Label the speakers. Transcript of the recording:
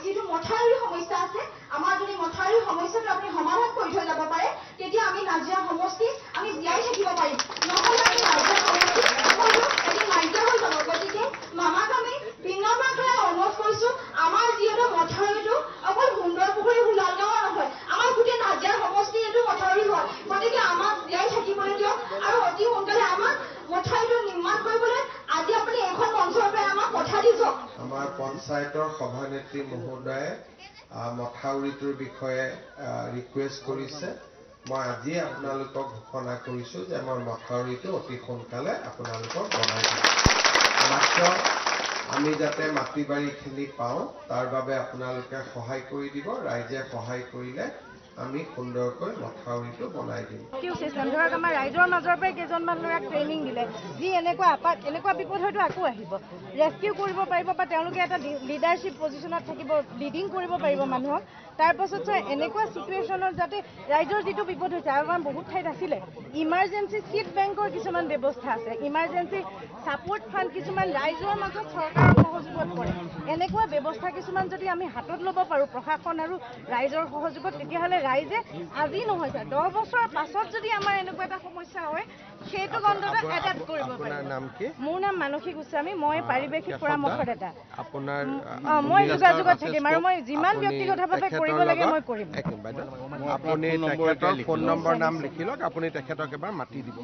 Speaker 1: যিটো মথাউৰিৰ সমস্যা আছে আমাৰ যদি মথাউৰিৰ সমস্যাটো আপুনি সমাধান কৰি থৈ যাব পাৰে তেতিয়া আমি নাজিৰা সমষ্টি আমি জীয়াই থাকিব পাৰিম নহ'লে আমি নাজিৰা সমষ্টি এদিন নাইকিয়া হৈ যাব গতিকে মামাক আমি বিনম্ৰতাৰে অনুৰোধ কৰিছো আমাৰ যিহেতু মথাউৰিটো অকল সুন্দৰ পুখুৰী হুলালগাঁও নহয় আমাৰ গোটেই নাজিৰা সমষ্টি এইটো মথাউৰি হয় গতিকে আমাক জীয়াই থাকিবলৈ দিয়ক আৰু অতি সোনকালে আমাক মথাউৰিটো নিৰ্মাণ কৰিবলৈ আজি আপুনি এখন মঞ্চৰ পৰা আমাক কথা দি যাওক
Speaker 2: আমাৰ পঞ্চায়তৰ সভানেত্ৰী মহোদয়ে মথাউৰিটোৰ বিষয়ে ৰিকুৱেষ্ট কৰিছে মই আজি আপোনালোকক ঘোষণা কৰিছো যে মই মথাউৰিটো অতি সোনকালে আপোনালোকক বনাই দিম মাত্ৰ আমি যাতে মাটি বাৰীখিনি পাওঁ তাৰ বাবে আপোনালোকে সহায় কৰি দিব ৰাইজে সহায় কৰিলে আমি সুন্দৰকৈ মথাউৰিটো বনাই দিম
Speaker 3: ধৰক আমাৰ ৰাইজৰ মাজৰ পৰা কেইজনমান ল'ৰাক ট্ৰেইনিং দিলে যি এনেকুৱা বিপদ হয়তো আকৌ আহিব ৰেস্কিউ কৰিব পাৰিব বা তেওঁলোকে এটা লিডাৰশ্বিপ পজিশ্যনত থাকিব লিডিং কৰিব পাৰিব মানুহক তাৰপাছত এনেকুৱা চিটুৱেশ্যনত যাতে ৰাইজৰ যিটো বিপদ হৈছে আৰু আমাৰ বহুত ঠাইত আছিলে ইমাৰ্জেঞ্চি চিট বেংকৰ কিছুমান ব্যৱস্থা আছে ইমাৰ্জেঞ্চি ছাপৰ্ট ফাণ্ড কিছুমান ৰাইজৰ মাজত চৰকাৰৰ সহযোগত কৰে এনেকুৱা ব্যৱস্থা কিছুমান যদি আমি হাতত ল'ব পাৰোঁ প্ৰশাসন আৰু ৰাইজৰ সহযোগত তেতিয়াহ'লে ৰাইজে আজি নহয় 10 বছৰৰ পাছত যদি আমাৰ এনেকুৱা এটা সমস্যা হয় সেইটো অন্তত এডাপ্ট কৰিব পাৰে মোৰ নাম মানসী গোস্বামী মই পাৰিৱেশিক পৰামৰ্শদাতা আপোনাৰ মই যোগাযোগত থাকিম আৰু মই যিমান ব্যক্তিগতভাৱে কৰিব লাগে মই কৰিম
Speaker 2: আপুনি তেখেতৰ ফোন নম্বৰ নাম লিখি লওক আপুনি তেখেতক এবাৰ মাতি দিব